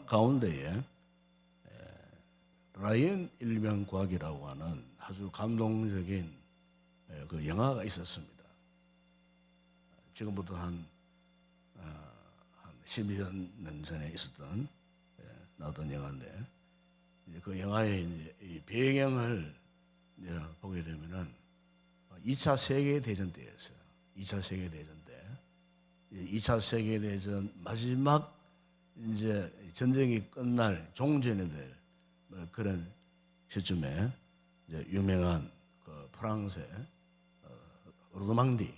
가운데에 라이언 일병 구하기라고 하는 아주 감동적인 그 영화가 있었습니다. 지금부터 한 12년 전에 있었던 나왔던 영화인데, 그 영화의 이제 이 배경을 이제 보게 되면은 2차 세계대전 때였어요. 2차 세계대전 때, 2차 세계대전 마지막 이제 전쟁이 끝날 종전이 될 그런 시점에 이제 유명한 그 프랑스의 노르망디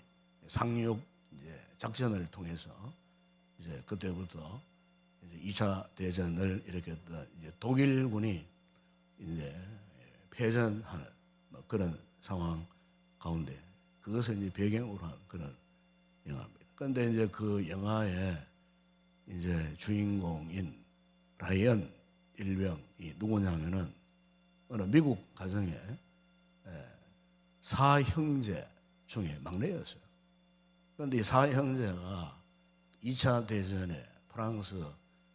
상륙 이제 작전을 통해서 이제 그때부터 이제 2차 대전을 일으켰던 이제 독일군이 이제 패전하는 뭐 그런 상황 가운데 그것을 이제 배경으로 한 그런 영화입니다. 그런데 이제 그 영화의 이제 주인공인 라이언 일병이 누구냐면은 어느 미국 가정의 사형제 중에 막내였어요. 그런데 이 사형제가 2차 대전에 프랑스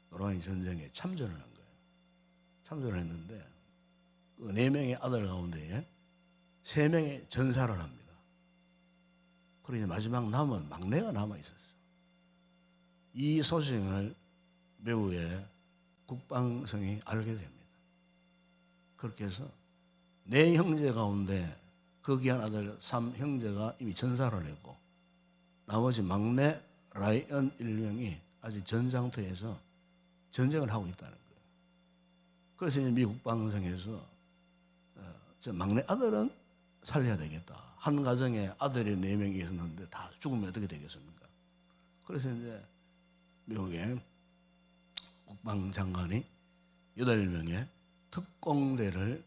노르망디 전쟁에 참전을 한 거예요. 참전을 했는데 그 4명의 아들 가운데 3명이 전사를 합니다. 그러니 마지막 남은 막내가 남아 있었어요. 이 소식을 미국의 국방성이 알게 됩니다. 그렇게 해서 4형제 가운데 그 귀한 아들 3형제가 이미 전사를 했고 나머지 막내 라이언 일병이 아직 전장터에서 전쟁을 하고 있다는 거예요. 그래서 이제 미국 방송에서 저 막내 아들은 살려야 되겠다. 한 가정에 아들이 4명이 있었는데 다 죽으면 어떻게 되겠습니까? 그래서 이제 미국의 국방장관이 8명의 특공대를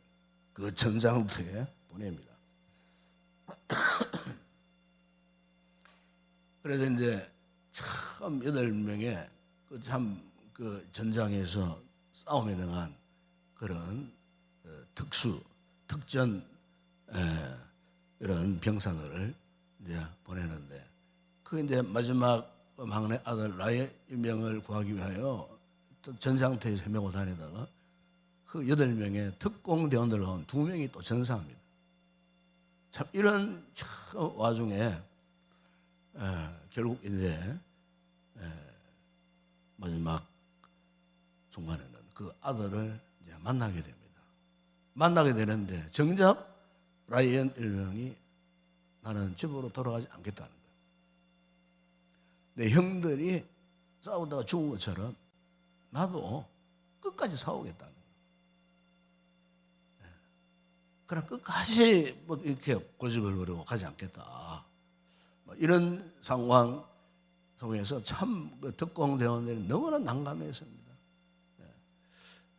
그 전장터에 보냅니다. 그래서 이제 참 8명의 그 전장에서 싸움에 능한 그런 특전 이런 병사들을 이제 보내는데 그 이제 마지막 막내 아들 라이언 일병을 구하기 위하여 전장터에서 헤매고 다니다가 그 8명의 특공대원들 가운데 2명이 또 전사합니다. 참 이런 와중에 결국 이제 마지막 순간에는 그 아들을 이제 만나게 됩니다. 만나게 되는데 정작 라이언 일병이 나는 집으로 돌아가지 않겠다는 거예요. 내 형들이 싸우다가 죽은 것처럼 나도 끝까지 싸우겠다는 거예요. 그러나 끝까지 뭐 이렇게 고집을 부리고 가지 않겠다. 뭐 이런 상황 속에서 참 그 특공대원들이 너무나 난감했습니다.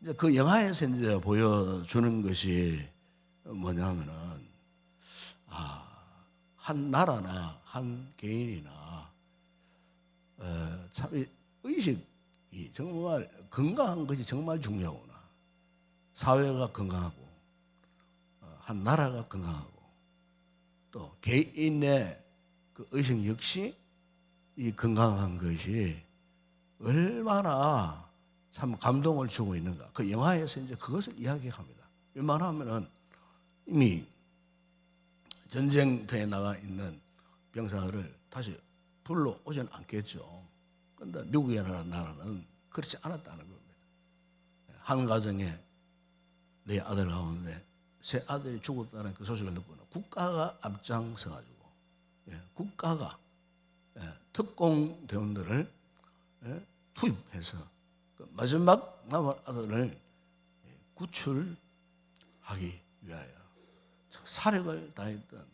이제 그 영화에서 이제 보여주는 것이 뭐냐면은 한 나라나 한 개인이나 참 의식이 정말 건강한 것이 정말 중요하구나. 사회가 건강하고 한 나라가 건강하고 또 개인의 그 의식 역시 이 건강한 것이 얼마나 참 감동을 주고 있는가. 그 영화에서 이제 그것을 이야기합니다. 웬만하면은 이미 전쟁터에 나가 있는 병사를 다시 불러오지는 않겠죠. 그런데 미국이라는 나라는 그렇지 않았다는 겁니다. 한 가정에 4 아들 가운데 3 아들이 죽었다는 그 소식을 듣고는 국가가 앞장서가지고 국가가 특공대원들을 투입해서 마지막 남은 아들을 구출하기 위하여 사력을 다했던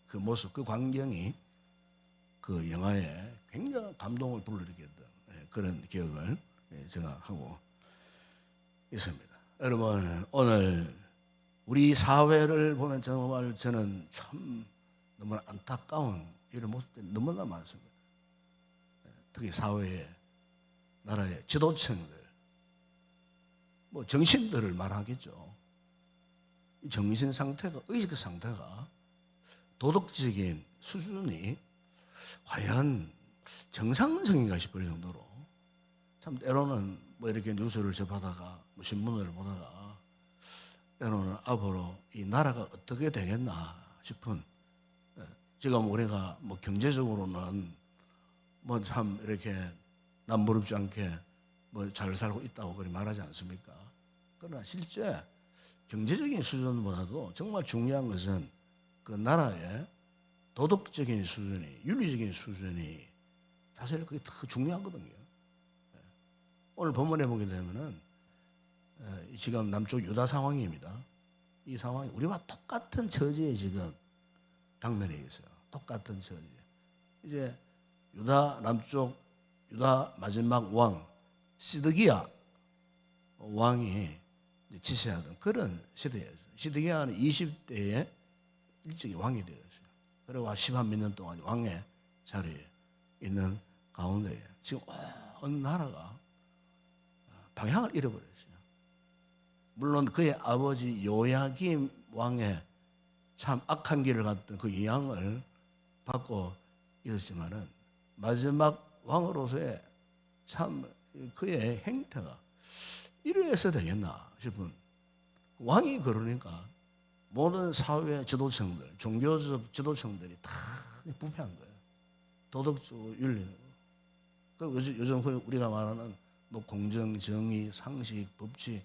그 모습, 그 광경이 그 영화에 굉장히 감동을 불러일으켰던 그런 기억을 제가 하고 있습니다. 여러분, 오늘 우리 사회를 보면 정말 저는 참 너무나 안타까운 이런 모습들이 너무나 많습니다. 특히 사회에, 나라의 지도층들, 뭐 정신들을 말하겠죠. 이 정신 상태가, 의식 상태가, 도덕적인 수준이 과연 정상적인가 싶을 정도로 참 때로는 뭐 이렇게 뉴스를 접하다가 뭐 신문을 보다가 때로는 앞으로 이 나라가 어떻게 되겠나 싶은, 지금 우리가 뭐 경제적으로는 뭐 참 이렇게 남부럽지 않게 뭐 잘 살고 있다고 그리 말하지 않습니까? 그러나 실제 경제적인 수준보다도 정말 중요한 것은 그 나라의 도덕적인 수준이, 윤리적인 수준이 사실 그게 더 중요하거든요. 오늘 본문에 보게 되면은 지금 남쪽 유다 상황입니다. 이 상황이 우리와 똑같은 처지에 지금 당면해 있어요. 똑같은 처지. 이제 유다 남쪽 유다 마지막 왕 시드기야 왕이 지시하던 그런 시대였어요. 시드기야는 20대에 일찍이 왕이 되었어요. 그리고 10한 몇 년 동안 왕의 자리에 있는 가운데 지금 어느 나라가 방향을 잃어버렸어요. 물론 그의 아버지 요야김 왕의 참 악한 길을 갔던 그 영향을 받고 있었지만은 마지막 왕으로서의 참 그의 행태가 이래서 되겠나 싶은, 왕이 그러니까 모든 사회 지도층들, 종교적 지도층들이 다 부패한 거예요. 도덕적 윤리는. 요즘 우리가 말하는 뭐 공정, 정의, 상식, 법칙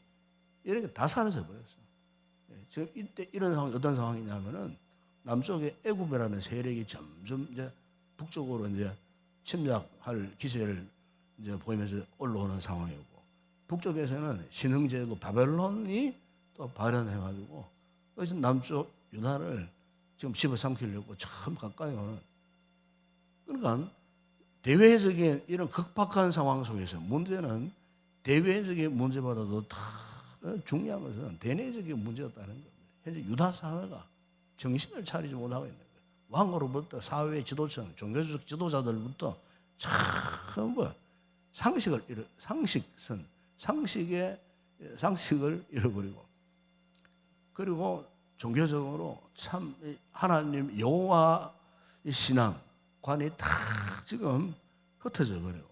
이런 게 다 사라져 버렸어요. 지금 이때 이런 상황이 어떤 상황이냐면은 남쪽의 애굽이라는 세력이 점점 이제 북쪽으로 이제 침략할 기세를 이제 보이면서 올라오는 상황이고, 북쪽에서는 신흥제국 바벨론이 또 발현해가지고 그래서 남쪽 유다를 지금 집어삼키려고 참 가까이 오는, 그러니까 대외적인 이런 극박한 상황 속에서 문제는 대외적인 문제보다도 더 중요한 것은 대내적인 문제였다는 겁니다. 현재 유다 사회가 정신을 차리지 못하고 있는 거예요. 왕으로부터 사회 지도층, 종교적 지도자들부터 전부 상식을 잃어버리고, 그리고 종교적으로 참 하나님 여호와 신앙관이 다 지금 흩어져 버리고,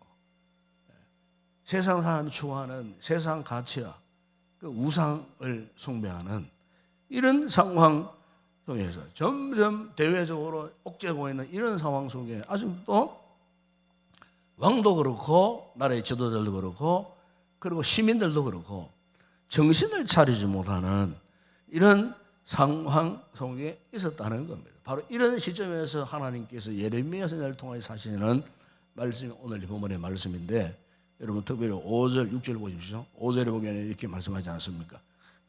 세상 사람이 추구하는 세상 가치와 그 우상을 숭배하는 이런 상황 속에서 점점 대외적으로 옥죄고 있는 이런 상황 속에 아직도 왕도 그렇고 나라의 지도자들도 그렇고 그리고 시민들도 그렇고 정신을 차리지 못하는 이런 상황 속에 있었다는 겁니다. 바로 이런 시점에서 하나님께서 예레미야 선지자를 통해 하시는 말씀이 오늘 이 본문의 말씀인데, 여러분 특별히 5절, 6절 보십시오. 5절에 보기에는 이렇게 말씀하지 않습니까?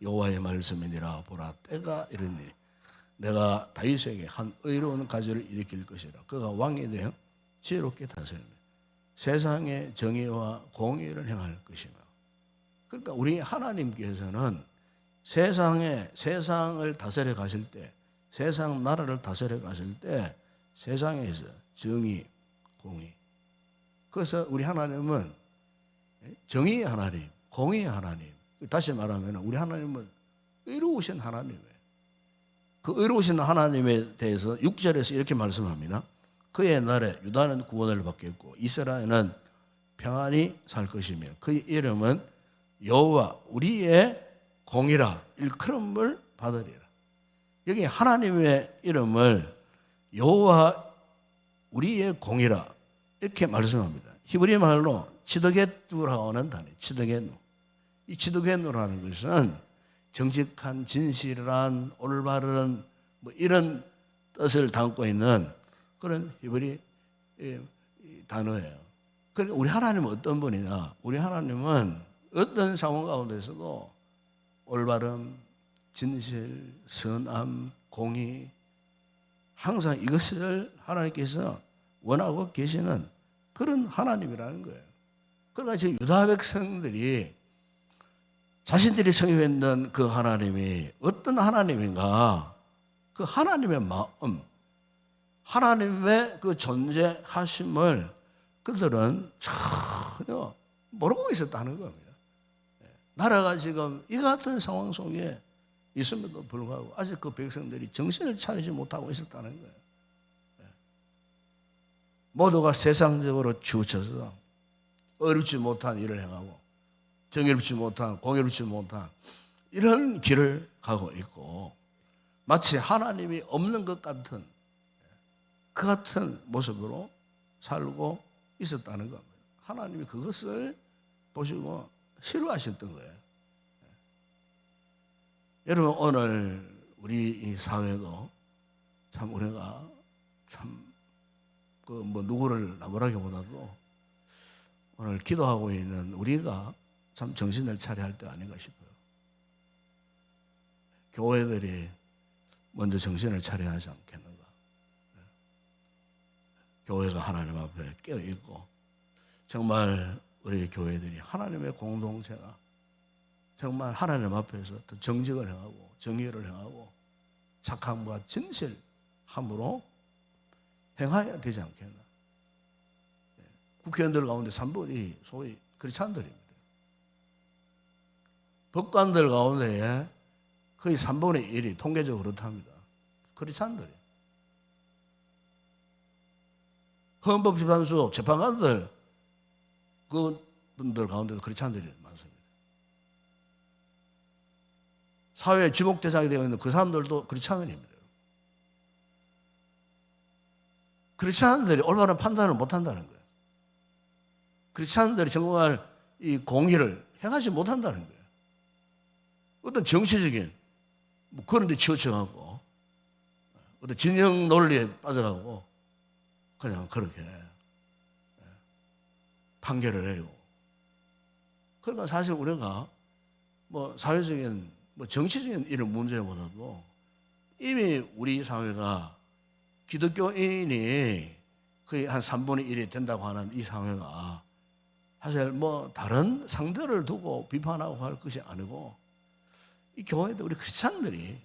여호와의 말씀이니라, 보라 때가 이르니 내가 다윗에게 한 의로운 가지를 일으킬 것이라. 그가 왕이 되어 지혜롭게 다스리며 세상의 정의와 공의를 행할 것이며. 그러니까 우리 하나님께서는 세상을 다스려 가실 때, 세상 나라를 다스려 가실 때 세상에서 정의, 공의. 그래서 우리 하나님은 정의의 하나님, 공의의 하나님. 다시 말하면 우리 하나님은 의로우신 하나님이에요. 그 의로우신 하나님에 대해서 6절에서 이렇게 말씀합니다. 그의 날에 유다는 구원을 받겠고 이스라엘은 평안히 살 것이며 그의 이름은 여호와 우리의 공이라 일컬음을 받으리라. 여기 하나님의 이름을 여호와 우리의 공이라 이렇게 말씀합니다. 히브리 말로 치드게누라고 하는 단어, 치드게누. 이 치드게누라는 것은 정직한, 진실한, 올바른 뭐 이런 뜻을 담고 있는 그런 히브리 단어예요. 그러니까 우리 하나님은 어떤 분이냐? 우리 하나님은 어떤 상황 가운데서도 올바름, 진실, 선함, 공의, 항상 이것을 하나님께서 원하고 계시는 그런 하나님이라는 거예요. 그러니까 지금 유다 백성들이 자신들이 섬기는 그 하나님이 어떤 하나님인가, 그 하나님의 마음, 하나님의 그 존재하심을 그들은 전혀 모르고 있었다는 겁니다. 나라가 지금 이 같은 상황 속에 있음에도 불구하고 아직 그 백성들이 정신을 차리지 못하고 있었다는 거예요. 모두가 세상적으로 치우쳐서 어렵지 못한 일을 행하고 정의롭지 못한, 공의롭지 못한 이런 길을 가고 있고, 마치 하나님이 없는 것 같은 그 같은 모습으로 살고 있었다는 겁니다. 하나님이 그것을 보시고 싫어하셨던 거예요. 여러분, 오늘 우리 이 사회도 참 우리가 참 그 뭐 누구를 나무라기보다도 오늘 기도하고 있는 우리가 참 정신을 차려야 할 때 아닌가 싶어요. 교회들이 먼저 정신을 차려야 하지 않겠는가. 교회가 하나님 앞에 깨어있고 정말 우리 교회들이 하나님의 공동체가 정말 하나님 앞에서 더 정직을 행하고 정의를 행하고 착함과 진실함으로 행해야 되지 않겠나. 국회의원들 가운데 3분이 소위 크리스찬들입니다. 법관들 가운데 거의 3분의 1이 통계적으로 그렇답니다. 크리스찬들이. 헌법재판소 재판관들 그 분들 가운데도 크리스찬들이 많습니다. 사회에 지목 대상이 되어 있는 그 사람들도 크리스찬들입니다. 크리스찬들이 올바른 판단을 못한다는 거예요. 크리스찬들이 정말 이 공의를 행하지 못한다는 거예요. 어떤 정치적인 뭐 그런 데 치우쳐가고 어떤 진영 논리에 빠져가고 그냥 그렇게 판결을 내리고. 그러니까 사실 우리가 뭐 사회적인 뭐 정치적인 이런 문제보다도 이미 우리 사회가 기독교인이 거의 한 3분의 1이 된다고 하는 이 사회가 사실 뭐 다른 상대를 두고 비판하고 할 것이 아니고 이 교회도 우리 크리스찬들이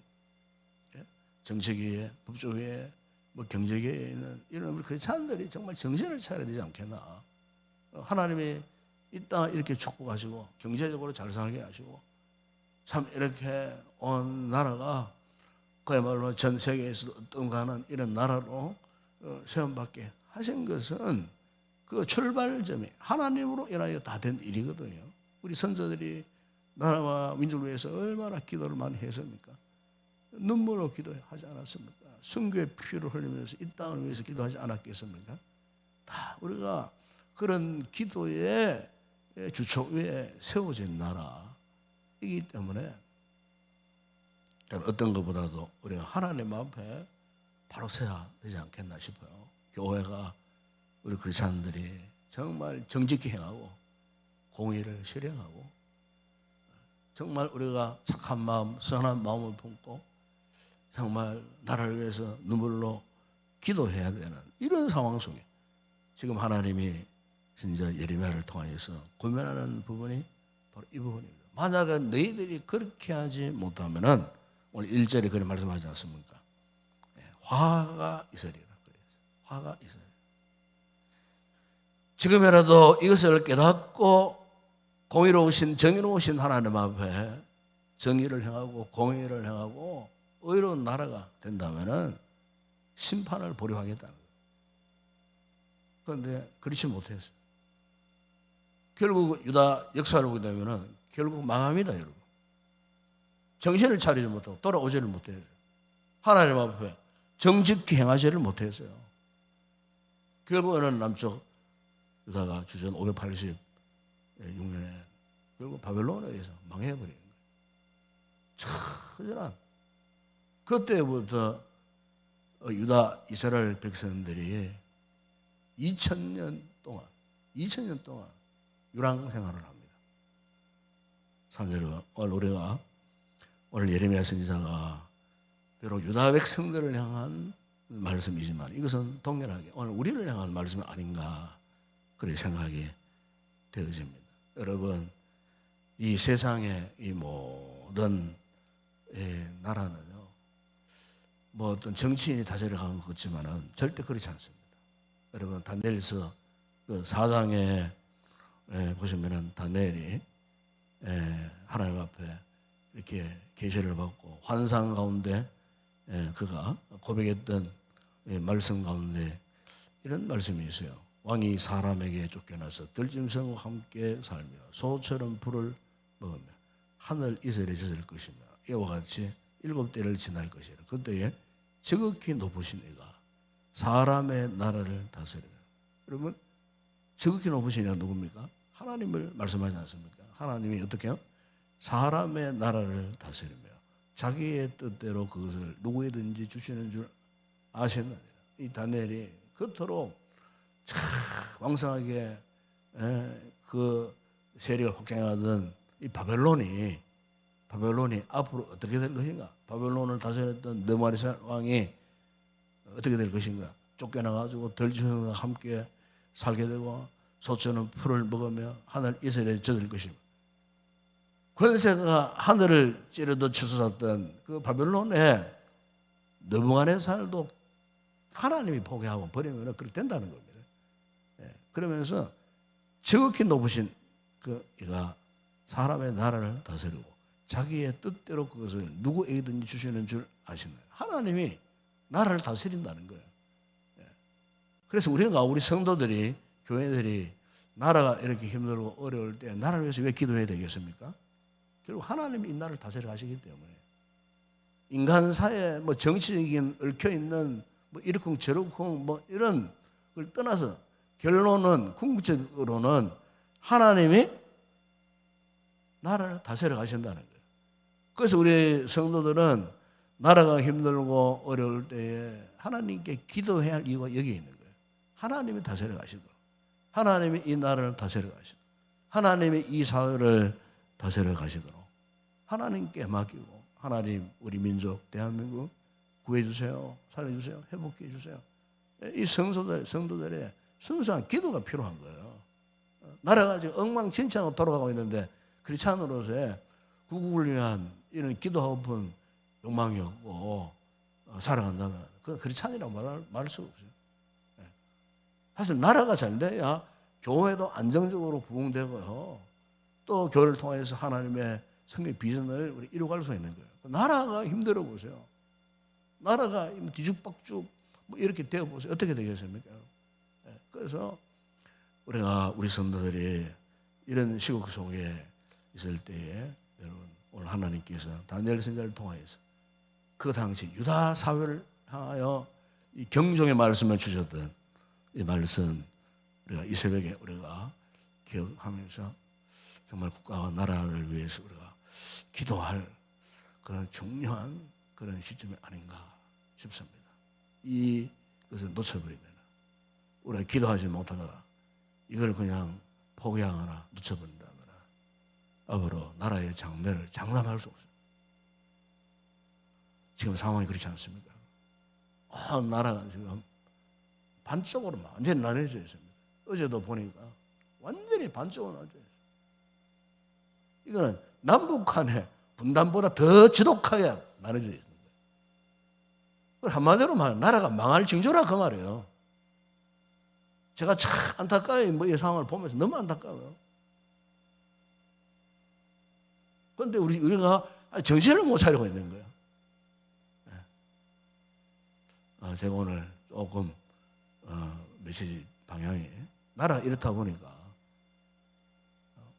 정치계에, 법조계에, 뭐 경제계에 있는 이런 우리 크리스찬들이 정말 정신을 차려야 되지 않겠나. 하나님이 이 땅을 이렇게 축복하시고 경제적으로 잘 살게 하시고 참 이렇게 온 나라가 그야말로 전 세계에서도 어떤가하는 이런 나라로 세움받게 하신 것은 그 출발점이 하나님으로 인하여 다 된 일이거든요. 우리 선조들이 나라와 민족을 위해서 얼마나 기도를 많이 했습니까? 눈물로 기도하지 않았습니까? 순교의 피를 흘리면서 이 땅을 위해서 기도하지 않았겠습니까? 다 우리가 그런 기도의 주축 위에 세워진 나라이기 때문에 어떤 것보다도 우리가 하나님 앞에 바로 서야 되지 않겠나 싶어요. 교회가 우리 크리스찬들이 정말 정직히 행하고 공의를 실행하고 정말 우리가 착한 마음, 선한 마음을 품고 정말 나라를 위해서 눈물로 기도해야 되는 이런 상황 속에 지금 하나님이 진짜 예레미야를 통하여서 고민하는 부분이 바로 이 부분입니다. 만약에 너희들이 그렇게 하지 못하면은 오늘 1절에 그런 말씀하지 않습니까? 화가 있으리라. 화가 있으리라. 지금이라도 이것을 깨닫고 공의로우신 정의로우신 하나님 앞에 정의를 행하고 공의를 행하고 의로운 나라가 된다면은 심판을 보류하겠다는 거예요. 그런데 그렇지 못했어요. 결국 유다 역사를 보게 되면은 결국 망합니다, 여러분. 정신을 차리지 못하고 돌아오지를 못해요. 하나님 앞에 정직히 행하지를 못했어요. 결국에는 남쪽 유다가 주전 586년에 결국 바벨론에 의해서 망해버리는 거예요. 처절한. 그때부터 유다 이스라엘 백성들이 2000년 동안 유랑 생활을 합니다. 사실은 우리가 오늘 예레미야 선지자가 비록 유다 백성들을 향한 말씀이지만 이것은 동일하게 오늘 우리를 향한 말씀이 아닌가 그렇게 생각이 되어집니다. 여러분, 이 세상의 이 모든 나라는요, 뭐 어떤 정치인이 다스려 가는 것 같지만은 절대 그렇지 않습니다. 여러분, 다니엘서 그 4장에 보시면은 다니엘이 하나님 앞에 이렇게 계시를 받고 환상 가운데 그가 고백했던 말씀 가운데 이런 말씀이 있어요. 왕이 사람에게 쫓겨나서 들짐승과 함께 살며 소처럼 불을 먹으면 하늘 이슬에 젖을 것이며 이와 같이 7때를 지날 것이라. 그때에 지극히 높으신 이가 사람의 나라를 다스리라. 여러분, 지극히 높으신 이가 누굽니까? 하나님을 말씀하지 않습니까? 하나님이 어떻게 해요? 사람의 나라를 다스리며 자기의 뜻대로 그것을 누구에든지 주시는 줄 아시느니라. 이 다니엘이 그토록 참 왕성하게 그 세력을 확장하던 이 바벨론이 앞으로 어떻게 될 것인가? 바벨론을 다스렸던 느부갓네살 왕이 어떻게 될 것인가? 쫓겨나가지고 들짐승과 함께 살게 되고 소처는 풀을 먹으며 하늘 이슬에 젖을 것입니다. 권세가 하늘을 찌르듯 치솟았던 그 바벨론의 느부갓네살도 하나님이 포기하고 버리면 그렇게 된다는 겁니다. 그러면서 지극히 높으신 그 이가 사람의 나라를 다스리고 자기의 뜻대로 그것을 누구에게든지 주시는 줄 아시나요? 하나님이 나라를 다스린다는 거예요. 그래서 우리 성도들이, 교회들이 나라가 이렇게 힘들고 어려울 때 나라를 위해서 왜 기도해야 되겠습니까? 결국 하나님이 이 나라를 다스려 가시기 때문에. 인간사에 뭐 정치적인 얽혀있는 뭐 이러쿵 저러쿵 뭐 이런 걸 떠나서 결론은 궁극적으로는 하나님이 나라를 다스려 가신다는 거예요. 그래서 우리 성도들은 나라가 힘들고 어려울 때에 하나님께 기도해야 할 이유가 여기 있는 거예요. 하나님이 다스려 가시도록, 하나님이 이 나라를 다스려 가시도록, 하나님이 이 사회를 다스려 가시도록 하나님께 맡기고, 하나님 우리 민족 대한민국 구해주세요, 살려주세요, 회복해 주세요. 이 성도들의 순수한 기도가 필요한 거예요. 나라가 지금 엉망진창으로 돌아가고 있는데 크리스찬으로서의 구국을 위한 이런 기도하고픈 욕망이 없고 살아간다면 그건 크리스찬이라고 말할 수가 없어요. 사실 나라가 잘 돼야 교회도 안정적으로 부흥되고요. 또 교회를 통해서 하나님의 성경 비전을 우리 이루어갈 수 있는 거예요. 나라가 힘들어 보세요. 나라가 뒤죽박죽 뭐 이렇게 되어 보세요. 어떻게 되겠습니까? 그래서 우리 성도들이 이런 시국 속에 있을 때에 여러분 오늘 하나님께서 다니엘 선지자를 통하여서 그 당시 유다 사회를 향하여 이 경종의 말씀을 주셨던 이 말씀 우리가 이 새벽에 우리가 기억하면서 정말 국가와 나라를 위해서 우리가 기도할 그런 중요한 그런 시점이 아닌가 싶습니다. 이것을 놓쳐버리면 우리가 기도하지 못하다가 이걸 그냥 포기하거나 놓쳐버린다거나 앞으로 나라의 장래를 장담할 수 없어요. 지금 상황이 그렇지 않습니까? 나라가 지금 반쪽으로 완전히 나뉘어져 있습니다. 어제도 보니까 완전히 반쪽으로 나뉘어져 있어요. 이거는 남북 간의 분단보다 더 지독하게 나눠져 있는 거예요. 한마디로 말하면 나라가 망할 징조라 그 말이에요. 제가 참 안타까워요. 이 상황을 보면서 너무 안타까워요. 그런데 우리가 정신을 못 차리고 있는 거예요. 제가 오늘 조금 메시지 방향이 나라가 이렇다 보니까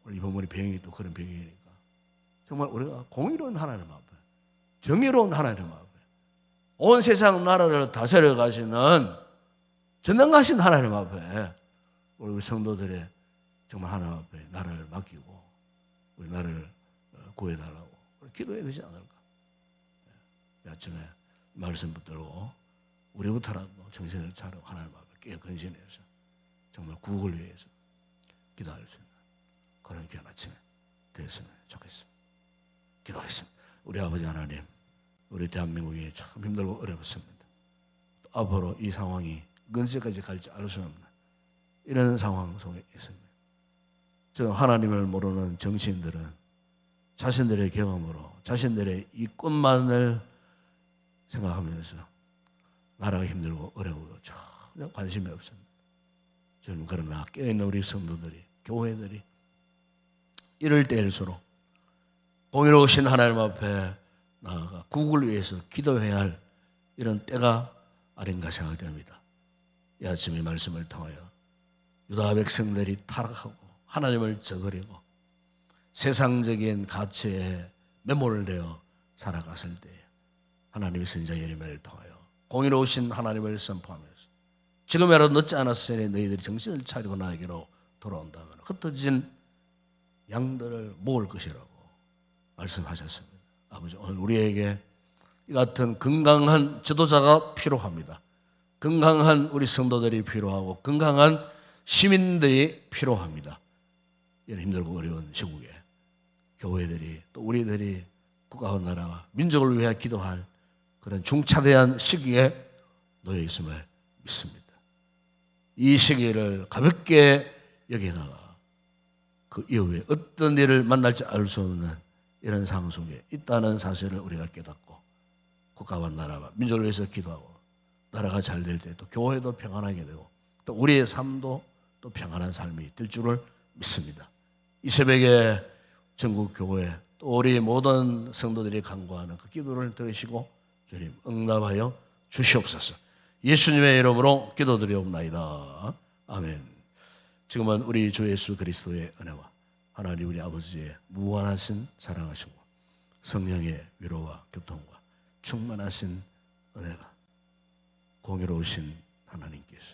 우리 이번머리 병이 또 그런 병이니까 정말 우리가 공의로운 하나님 앞에, 정의로운 하나님 앞에, 온 세상 나라를 다스려 가시는 전능하신 하나님 앞에 우리 성도들의 정말 하나님 앞에 나라를 맡기고 우리 나라를 구해달라고 기도해야 되지 않을까. 이 아침에 말씀 붙들고 우리부터라도 정신을 차리고 하나님 앞에 깨어 근신해서 정말 구국을 위해서 기도할 수 있는 그런 귀한 아침에 되었으면 좋겠습니다. 기도하겠습니다. 우리 아버지 하나님, 우리 대한민국이 참 힘들고 어렵습니다. 또 앞으로 이 상황이 언제까지 갈지 알 수 없는 이런 상황 속에 있습니다. 저 하나님을 모르는 정치인들은 자신들의 경험으로 자신들의 이 꿈만을 생각하면서 나라가 힘들고 어려우고 전혀 관심이 없습니다. 저는 그러나 깨어있는 우리 성도들이, 교회들이 이럴 때일수록 공의로우신 하나님 앞에 나아가 국을 위해서 기도해야 할 이런 때가 아닌가 생각됩니다. 이 아침의 말씀을 통하여 유다 백성들이 타락하고 하나님을 저버리고 세상적인 가치에 매몰되어 살아갔을 때 하나님의 선지자 예레미야를 통하여 공의로우신 하나님을 선포하면서 지금이라도 늦지 않았으니 너희들이 정신을 차리고 나에게로 돌아온다면 흩어진 양들을 모을 것이라고 말씀하셨습니다. 아버지, 오늘 우리에게 이 같은 건강한 지도자가 필요합니다. 건강한 우리 성도들이 필요하고 건강한 시민들이 필요합니다. 이런 힘들고 어려운 시국에 교회들이 또 우리들이 국가와 나라와 민족을 위해 기도할 그런 중차대한 시기에 놓여 있음을 믿습니다. 이 시기를 가볍게 여기다가 그 이후에 어떤 일을 만날지 알 수 없는 이런 상황 속에 있다는 사실을 우리가 깨닫고 국가와 나라와 민족을 위해서 기도하고 나라가 잘 될 때 또 교회도 평안하게 되고 또 우리의 삶도 또 평안한 삶이 될 줄을 믿습니다. 이 새벽에 전국 교회 또 우리 모든 성도들이 간구하는 그 기도를 들으시고 주님 응답하여 주시옵소서. 예수님의 이름으로 기도드리옵나이다. 아멘. 지금은 우리 주 예수 그리스도의 은혜와 하나님 우리 아버지의 무한하신 사랑하심과 성령의 위로와 교통과 충만하신 은혜가 공의로우신 하나님께서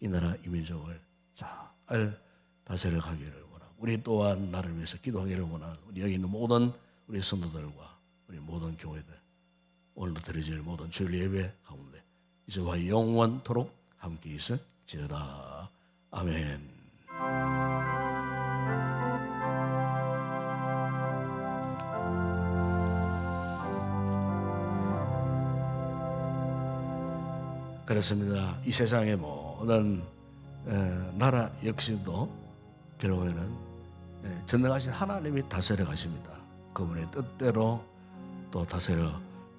이 나라 이 민족을 잘 다스려 가기를 원하고 우리 또한 나를 위해서 기도하기를 원하는 우리 여기 있는 모든 우리 성도들과 우리 모든 교회들 오늘도 드려질 모든 주일 예배 가운데 이제와 영원토록 함께 있을지어다. 아멘. 그렇습니다. 이 세상의 모든 나라 역시도 결국에는 전능하신 하나님이 다스려 가십니다. 그분의 뜻대로 또 다스려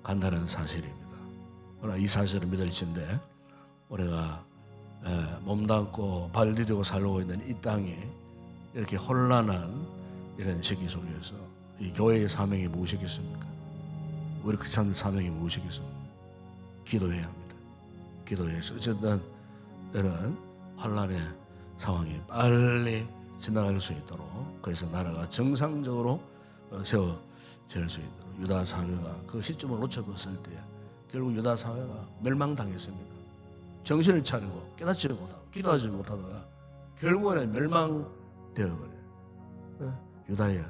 간다는 사실입니다. 그러나 이 사실을 믿을진데 우리가 몸담고 발 디디고 살고 있는 이 땅이 이렇게 혼란한 이런 시기 속에서 이 교회의 사명이 무엇이겠습니까? 우리 크리스찬들 사명이 무엇이겠습니까? 기도해야 합니다. 기도해서 어쨌든 이런 혼란의 상황이 빨리 지나갈 수 있도록 그래서 나라가 정상적으로 세워질 수 있도록 유다 사회가 그 시점을 놓쳐뒀을 때 결국 유다 사회가 멸망당했습니다. 정신을 차리고 깨닫지 못하고 기도하지 못하다가 결국에는 멸망되어버려요. 유다의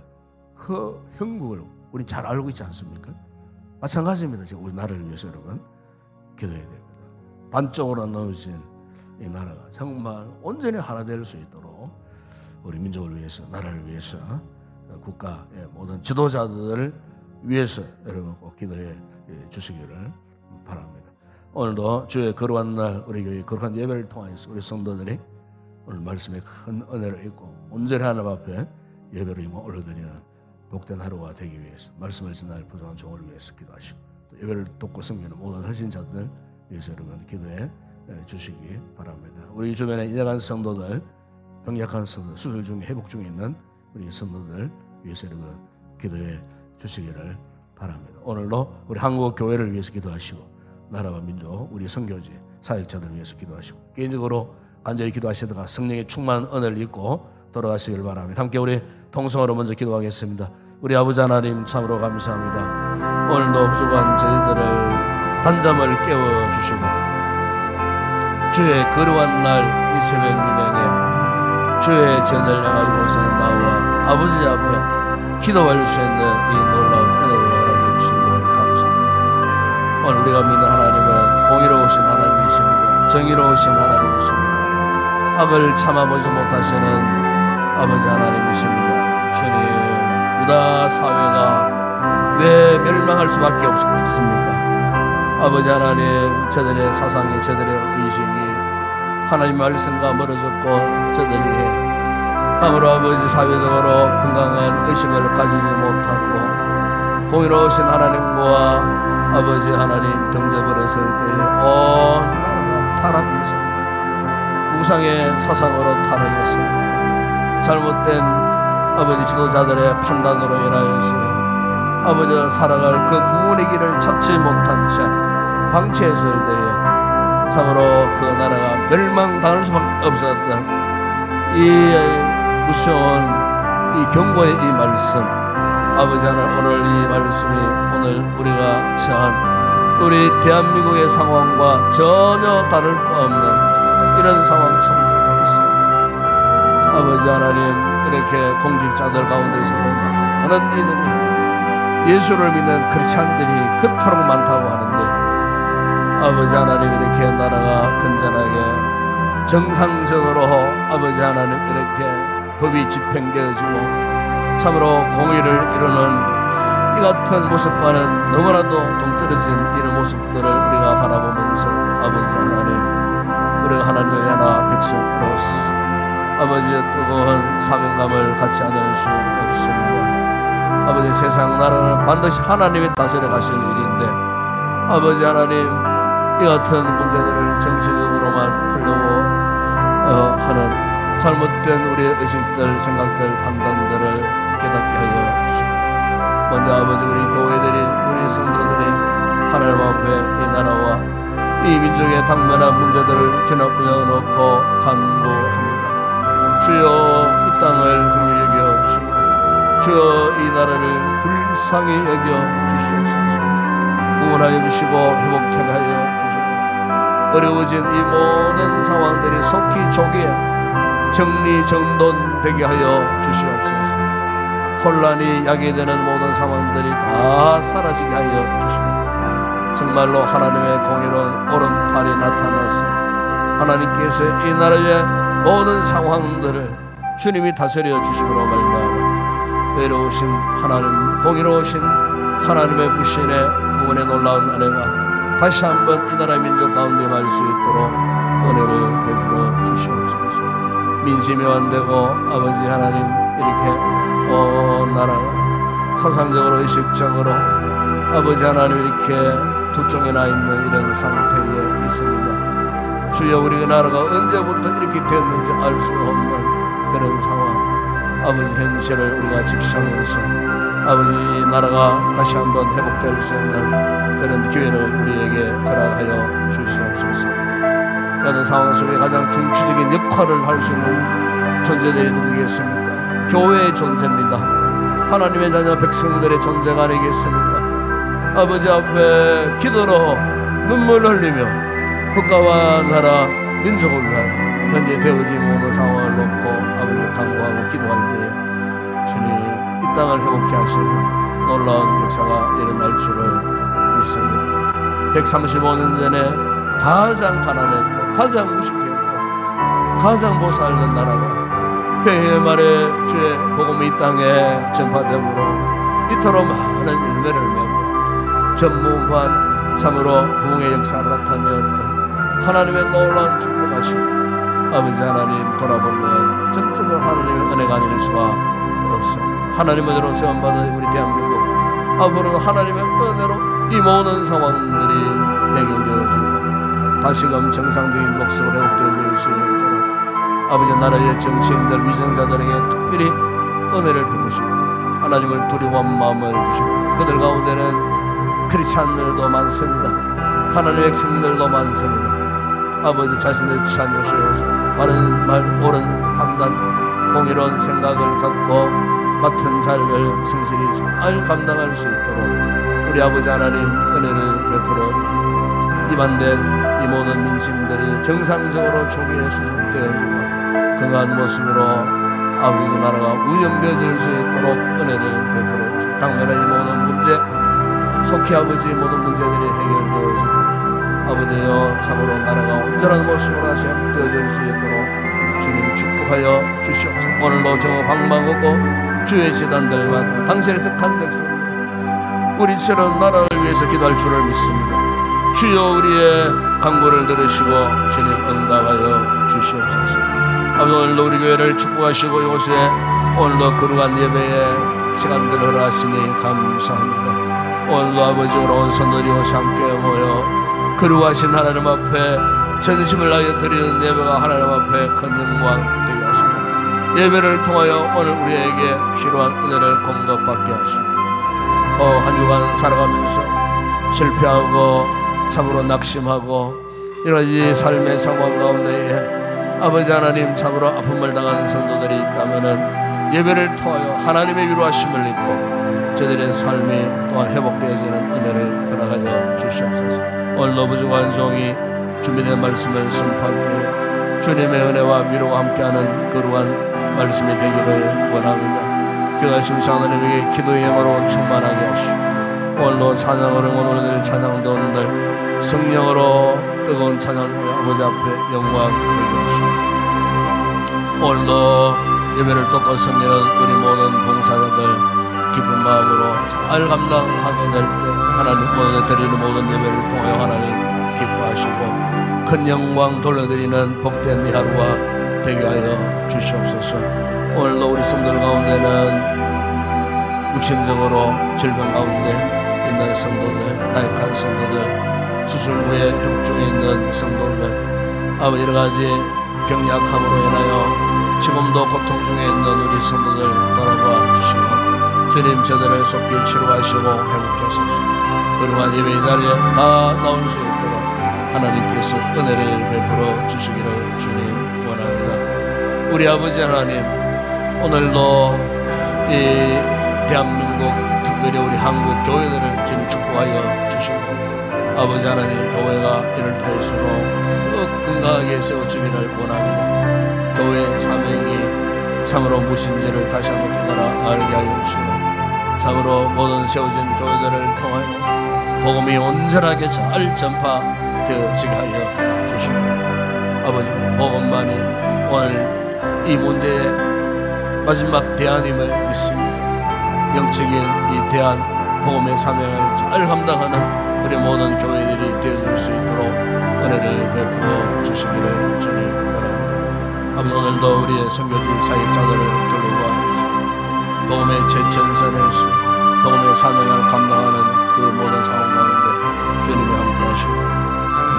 그 형국을 우리 잘 알고 있지 않습니까? 마찬가지입니다. 지금 우리 나라를 위해서 여러분 기도해야 됩니다. 반쪽으로 나눠진 이 나라가 정말 온전히 하나 될 수 있도록 우리 민족을 위해서 나라를 위해서 국가의 모든 지도자들을 위해서 여러분 꼭 기도해 주시기를 바랍니다. 오늘도 주의 거룩한 날 우리 교회 거룩한 예배를 통해서 우리 성도들이 오늘 말씀에 큰 은혜를 입고 온전히 하나님 앞에 예배로 영광 올려드리는 복된 하루가 되기 위해서 말씀을 전할 부족한 종을 위해서 기도하시고 또 예배를 돕고 섬기는 모든 헌신자들 위해서 여러분 기도해 주시기 바랍니다. 우리 주변에 인약한 성도들, 병약한 성도들, 수술 중에 회복 중에 있는 우리 성도들 위해서 여러분 기도해 주시기를 바랍니다. 오늘도 우리 한국 교회를 위해서 기도하시고 나라와 민족, 우리 선교지, 사역자들을 위해서 기도하시고 개인적으로 간절히 기도하시다가 성령의 충만한 은혜를 입고 돌아가시길 바랍니다. 함께 우리 통성으로 먼저 기도하겠습니다. 우리 아버지 하나님 참으로 감사합니다. 오늘도 부족한 저희들을 단잠을 깨워주시고 주의 거룩한 날 이 새벽 미명에 주의 전을 향하고서 나와 아버지 앞에 기도할 수 있는 이 놀라운 은혜를 허락해 주신 것 감사합니다. 오늘 우리가 믿는 하나님은 공의로우신 하나님이십니다. 정의로우신 하나님이십니다. 악을 참아보지 못하시는 아버지 하나님이십니다. 주님, 유다 사회가 왜 멸망할 수밖에 없습니까? 아버지 하나님, 저들의 사상이, 저들의 의식이 하나님 말씀과 멀어졌고 저들이 아무로 아버지 사회적으로 건강한 의식을 가지지 못하고 공의로우신 하나님과 아버지 하나님 등져버렸을 때 온 나라가 타락했습니다. 우상의 사상으로 타락했습니다. 잘못된 아버지 지도자들의 판단으로 인하여서 아버지 살아갈 그 구원의 길을 찾지 못한 채 방치했을 때에 참으로 그 나라가 멸망당할 수밖에 없었던 이 무서운 이 경고의 이 말씀, 아버지 하나님, 오늘 이 말씀이 오늘 우리가 처한 우리 대한민국의 상황과 전혀 다를 바 없는 이런 상황 속에 있습니다. 아버지 하나님, 이렇게 공직자들 가운데서도 많은 이들이 예수를 믿는 크리스찬들이 그토록 많다고 하는데, 아버지 하나님, 이렇게 나라가 건전하게 정상적으로 아버지 하나님 이렇게 법이 집행되어지고 참으로 공의를 이루는 이 같은 모습과는 너무나도 동떨어진 이런 모습들을 우리가 바라보면서 아버지 하나님, 우리가 하나님의 하나 백성으로서 아버지의 뜨거운 사명감을 갖지 않을 수 없습니다. 아버지, 세상 나라는 반드시 하나님이 다스려 가시는 일인데, 아버지 하나님, 이 같은 문제들을 정치적으로만 풀려고 하는 잘못된 우리의 의식들, 생각들, 판단들을 깨닫게 하여 주시고, 먼저 아버지, 우리 교회들이, 우리 성도들이 하나님 앞에 이 나라와 이 민족의 당면한 문제들을 주님앞에 놓고 간구합니다. 주여, 이 땅을 긍휼히 여겨 주시고, 주여, 이 나라를 불쌍히 여겨 주시옵소서. 구원하여 주시고 회복해 하여 주시고, 어려워진 이 모든 상황들이 속히 조기에 정리정돈되게 하여 주시옵소서. 혼란이 야기되는 모든 상황들이 다 사라지게 하여 주시고, 정말로 하나님의 공의로운 오른팔이 나타나서 하나님께서 이 나라의 모든 상황들을 주님이 다스려 주심으로 말미암아 외로우신 하나님, 공의로우신 하나님의 부신의 구원의 놀라운 은혜가 다시 한번 이 나라 민족 가운데 임할 수 있도록 은혜를 베풀어 주시옵소서. 민심이 완되고 아버지 하나님, 이렇게 온 나라가 사상적으로 의식적으로 아버지 하나님 이렇게 두 쪽에 나 있는 이런 상태에 있습니다. 주여, 우리 나라가 언제부터 이렇게 됐는지 알 수 없는 그런 상황, 아버지 현실을 우리가 직시하면서 아버지 이 나라가 다시 한번 회복될 수 있는 그런 기회를 우리에게 허락하여 주시옵소서. 이런 상황 속에 가장 중추적인 역할을 할 수 있는 존재들이 누구겠습니까? 교회의 존재입니다. 하나님의 자녀 백성들의 존재가 아니겠습니까? 아버지 앞에 기도로 눈물 흘리며 국가와 나라 민족을 위하여 현재 되어진 모든 상황을 놓고 아버지를 간구하고 기도할 때에 주님, 이 땅을 회복케 하시는 놀라운 역사가 일어날 줄을 믿습니다. 135년 전에 가장 가난했고 가장 무식했고 가장 못 살던 나라가 폐해 말에 주의 복음이 이 땅에 전파됨으로 이토록 많은 열매를 맺고 전무후무한 참으로 부흥의 역사를 나타내었던 하나님의 놀라운 축복하심, 아버지 하나님 돌아보면 전적으로 하나님의 은혜가 아닐 수가 없습니다. 하나님 은혜로 세움받은 우리 대한민국, 앞으로도 하나님의 은혜로 이 모든 상황들이 해결되어지고 다시금 정상적인 목적으로 회복되어질 수 있도록 아버지 나라의 정치인들, 위정자들에게 특별히 은혜를 베푸시고 하나님을 두려워한 마음을 주시고, 그들 가운데는 크리스찬들도 많습니다. 하나님의 백성들도 많습니다. 아버지, 자신의 취한 요소에 바른 말, 옳은 판단, 공의로운 생각을 갖고 맡은 자리를 성실히 잘 감당할 수 있도록 우리 아버지 하나님 은혜를 베풀어 주시고, 입안된 이 모든 민심들이 정상적으로 조기에 수습되어지고 건강한 모습으로 아버지 나라가 운영되어질 수 있도록 은혜를 베풀어 주시고, 당면의 이 모든 문제 속히 아버지 모든 문제들이 해결되어지고 아버지여 참으로 나라가 온전한 모습으로 다시 회복되어질 수 있도록 주님 축복하여 주시옵소서. 오늘도 저 방방곡곡 주의 지단들마다 당신의 택한 백성들 우리처럼 나라를 위해서 기도할 줄을 믿습니다. 주여, 우리의 간구를 들으시고 주님 응답하여 주시옵소서. 아버지, 오늘도 우리 교회를 축복하시고 이곳에 오늘도 거룩한 예배의 시간들을 허락하시니 감사합니다. 오늘도 아버지 온 성도들이 이곳에 함께 모여 거룩하신 하나님 앞에 전심을 다하여 드리는 예배가 하나님 앞에 큰 영광 되게 하시고, 예배를 통하여 오늘 우리에게 필요한 은혜를 공급받게 하시고, 한 주간 살아가면서 실패하고 참으로 낙심하고 여러 가지 삶의 상황 가운데에 아버지 하나님 참으로 아픔을 당하는 성도들이 있다면은 예배를 통하여 하나님의 위로하심을 입고 저들의 삶이 또한 회복되어지는 은혜를 허락하여 주시옵소서. 오늘도 부족한 종이 준비된 말씀을 선포할 때 주님의 은혜와 위로와 함께하는 거룩한 말씀이 되기를 원합니다. 귀하신 하나님에게 기도의 영으로 충만하게 하시고 오늘도 찬양으로 오늘 찬양도 오늘 성령으로 뜨거운 찬양을 아버지 앞에 영광 되게 하시고 오늘도 예배를 듣고 섬기는 우리 모든 봉사자들 기쁜 마음으로 잘 감당하게 될 때 하나님 오늘 드리는 모든 예배를 통하여 하나님 기뻐하시고 큰 영광 돌려드리는 복된 이 하루가 되게 하여 주시옵소서. 오늘도 우리 성도들 가운데는 육신적으로 질병 가운데 있는 성도들, 나약한 성도들, 수술 후에 회복 중에 있는 성도들, 아버지 여러 가지 병약함으로 인하여 지금도 고통 중에 있는 우리 성도들 돌아봐 주시고 주님 저들을 속히 치료하시고 회복해 주시고 그러한 예배의 자리에 다 나올 수 있도록 하나님께서 은혜를 베풀어 주시기를 주님 원합니다. 우리 아버지 하나님, 오늘도 이 대한민국 특별히 우리 한국 교회들을 주님 축복하여 주시고 아버지 하나님 교회가 이럴 때일수록 더 건강하게 세워지기를 원합니다. 교회의 사명이 참으로 무엇인지를 다시 한번 깨달아 알게 하여 주시고 참으로 모든 세워진 교회들을 통하여 복음이 온전하게 잘 전파되어지게 하여 주시고 아버지 복음만이 오늘 이 문제의 마지막 대안임을 믿습니다. 영적인 이 대안 복음의 사명을 잘 감당하는 우리 모든 교회들이 되어줄 수 있도록 은혜를 베풀어 주시기를 주님 원합니다. 아버지 오늘도 우리의 선교지 사역자들을 둘러봐 주시고 복음의 제천선에서 복음의 사명을 감당하는 그 모든 상황 가운데 주님이 함께 하시고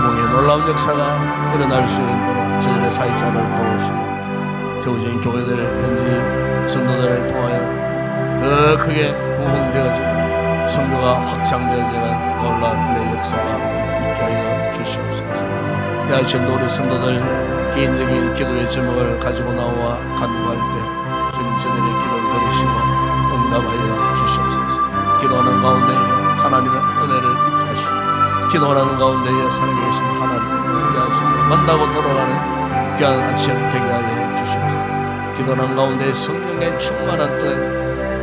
구멍의 놀라운 역사가 일어날 수 있도록 저들의 사역자를 도우시고 세워진 교회들 현지 성도들을 통하여 더 크게 부흥되어지고 선교가 확장되어지는 놀라운 은혜의 역사가 있게 하여 주시옵소서. 야신 우리 성도들 개인적인 기도의 제목을 가지고 나와 간구할 때 주님 저들의 기도를 들으시고 응답하여 주시옵소서. 기도하는 가운데 하나님의 은혜를 입게 하시고 기도하는 가운데에 살아계신 하나님을 야신을 만나고 돌아가는 귀한 아침 되게 하여 주시옵소서. 기도하는 가운데 성령의 충만한 은혜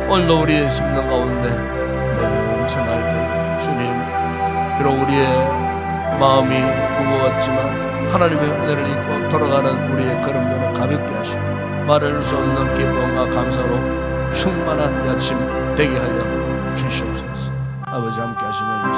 오늘도 우리의 심령 가운데 넘쳐날 때 주님 비록 우리의 마음이 무거웠지만 하나님의 은혜를 입고 돌아가는 우리의 걸음들을 가볍게 하시고 말할 수 없는 기쁨과 감사로 충만한 이 아침 되게 하여 주시옵소서. 아버지 함께 하시면